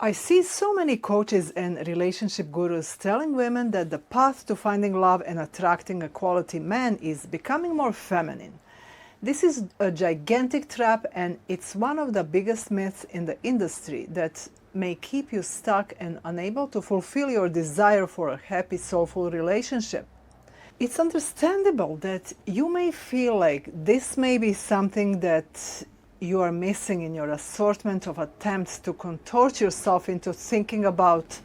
I see so many coaches and relationship gurus telling women that the path to finding love and attracting a quality man is becoming more feminine. This is a gigantic trap, and it's one of the biggest myths in the industry that may keep you stuck and unable to fulfill your desire for a happy, soulful relationship. It's understandable that you may feel like this may be something that you are missing in your assortment of attempts to contort yourself into thinking about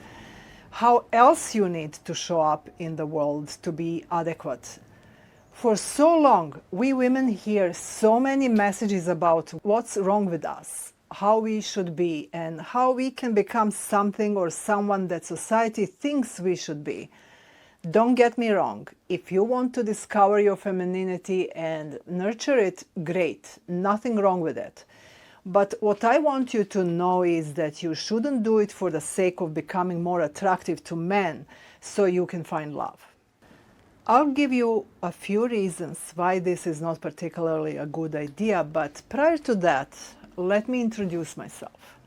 how else you need to show up in the world to be adequate. For so long, we women hear so many messages about what's wrong with us, how we should be, and how we can become something or someone that society thinks we should be. Don't get me wrong, if you want to discover your femininity and nurture it, great, nothing wrong with it. But what I want you to know is that you shouldn't do it for the sake of becoming more attractive to men so you can find love. I'll give you a few reasons why this is not particularly a good idea, but prior to that, let me introduce myself.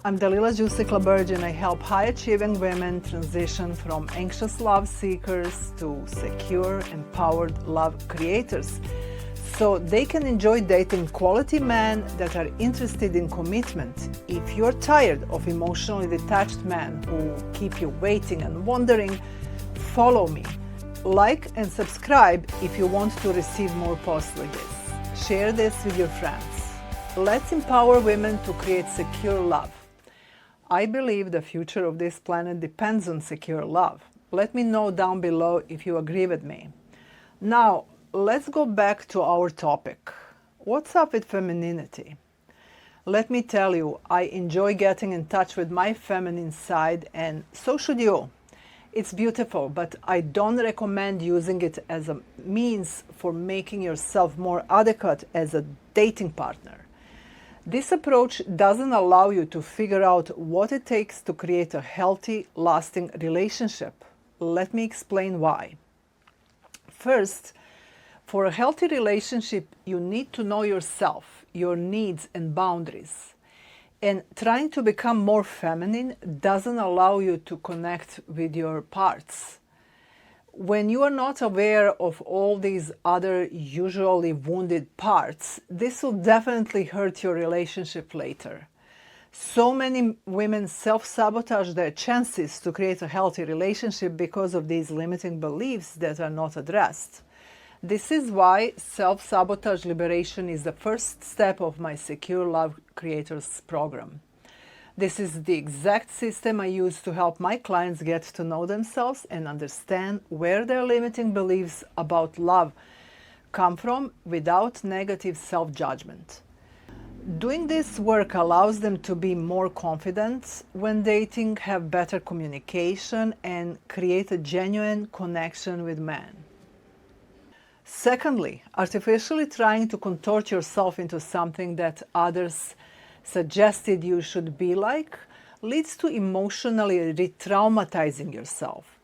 I'm Dalila Jusic-LaBerge, and I help high-achieving women transition from anxious love seekers to secure, empowered love creators so they can enjoy dating quality men that are interested in commitment. If you're tired of emotionally detached men who keep you waiting and wondering, follow me. Like and subscribe if you want to receive more posts like this. Share this with your friends. Let's empower women to create secure love. I believe the future of this planet depends on secure love. Let me know down below if you agree with me. Now, let's go back to our topic. What's up with femininity? Let me tell you, I enjoy getting in touch with my feminine side, and so should you. It's beautiful, but I don't recommend using it as a means for making yourself more adequate as a dating partner. This approach doesn't allow you to figure out what it takes to create a healthy, lasting relationship. Let me explain why. First, for a healthy relationship, you need to know yourself, your needs and boundaries. And trying to become more feminine doesn't allow you to connect with your parts. When you are not aware of all these other usually wounded parts, this will definitely hurt your relationship later. So many women self-sabotage their chances to create a healthy relationship because of these limiting beliefs that are not addressed. This is why self-sabotage liberation is the first step of my Secure Love Creators program. This is the exact system I use to help my clients get to know themselves and understand where their limiting beliefs about love come from without negative self-judgment. Doing this work allows them to be more confident when dating, have better communication, and create a genuine connection with men. Secondly, artificially trying to contort yourself into something that others suggested you should be like leads to emotionally re-traumatizing yourself.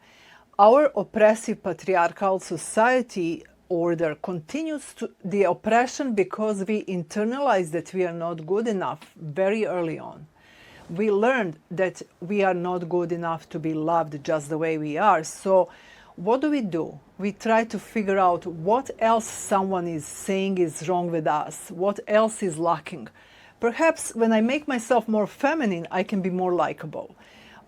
Our oppressive patriarchal society order continues the oppression because we internalize that we are not good enough very early on. We learned that we are not good enough to be loved just the way we are. So what do? We try to figure out what else someone is saying is wrong with us, what else is lacking. Perhaps when I make myself more feminine, I can be more likable.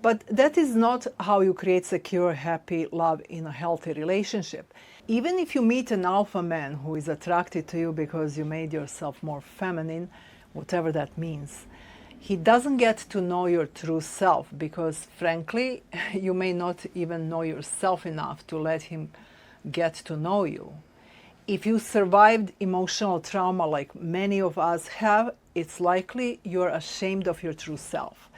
But that is not how you create secure, happy love in a healthy relationship. Even if you meet an alpha man who is attracted to you because you made yourself more feminine, whatever that means, he doesn't get to know your true self because, frankly, you may not even know yourself enough to let him get to know you. If you survived emotional trauma like many of us have, it's likely you're ashamed of your true self.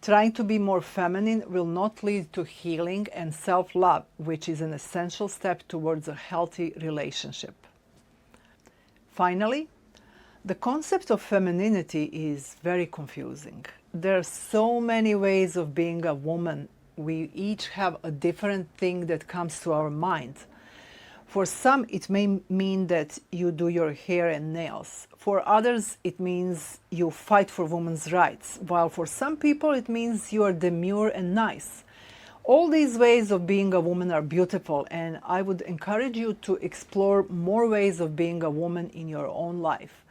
Trying to be more feminine will not lead to healing and self-love, which is an essential step towards a healthy relationship. Finally, the concept of femininity is very confusing. There are so many ways of being a woman. We each have a different thing that comes to our mind. For some, it may mean that you do your hair and nails. For others, it means you fight for women's rights, while for some people, it means you are demure and nice. All these ways of being a woman are beautiful, and I would encourage you to explore more ways of being a woman in your own life.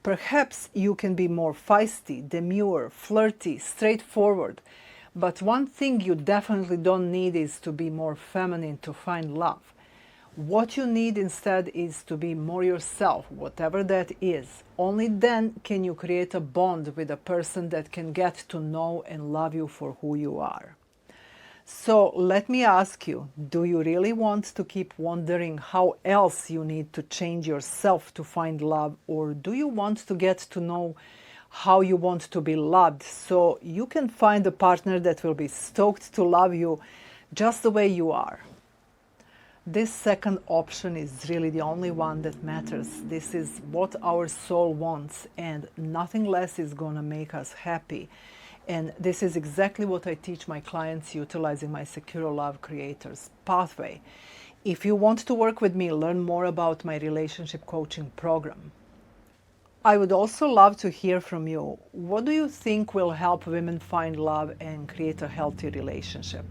Perhaps you can be more feisty, demure, flirty, straightforward, but one thing you definitely don't need is to be more feminine to find love. What you need instead is to be more yourself, whatever that is. Only then can you create a bond with a person that can get to know and love you for who you are. So let me ask you, do you really want to keep wondering how else you need to change yourself to find love, or do you want to get to know how you want to be loved so you can find a partner that will be stoked to love you just the way you are? This second option is really the only one that matters. This is what our soul wants, and nothing less is going to make us happy. And this is exactly what I teach my clients utilizing my Secure Love Creators pathway. If you want to work with me, learn more about my relationship coaching program. I would also love to hear from you. What do you think will help women find love and create a healthy relationship?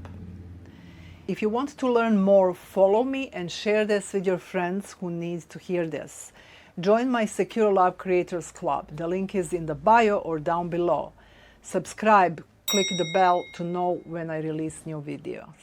If you want to learn more, follow me and share this with your friends who need to hear this. Join my Secure Love Creators Club. The link is in the bio or down below. Subscribe, click the bell to know when I release new videos.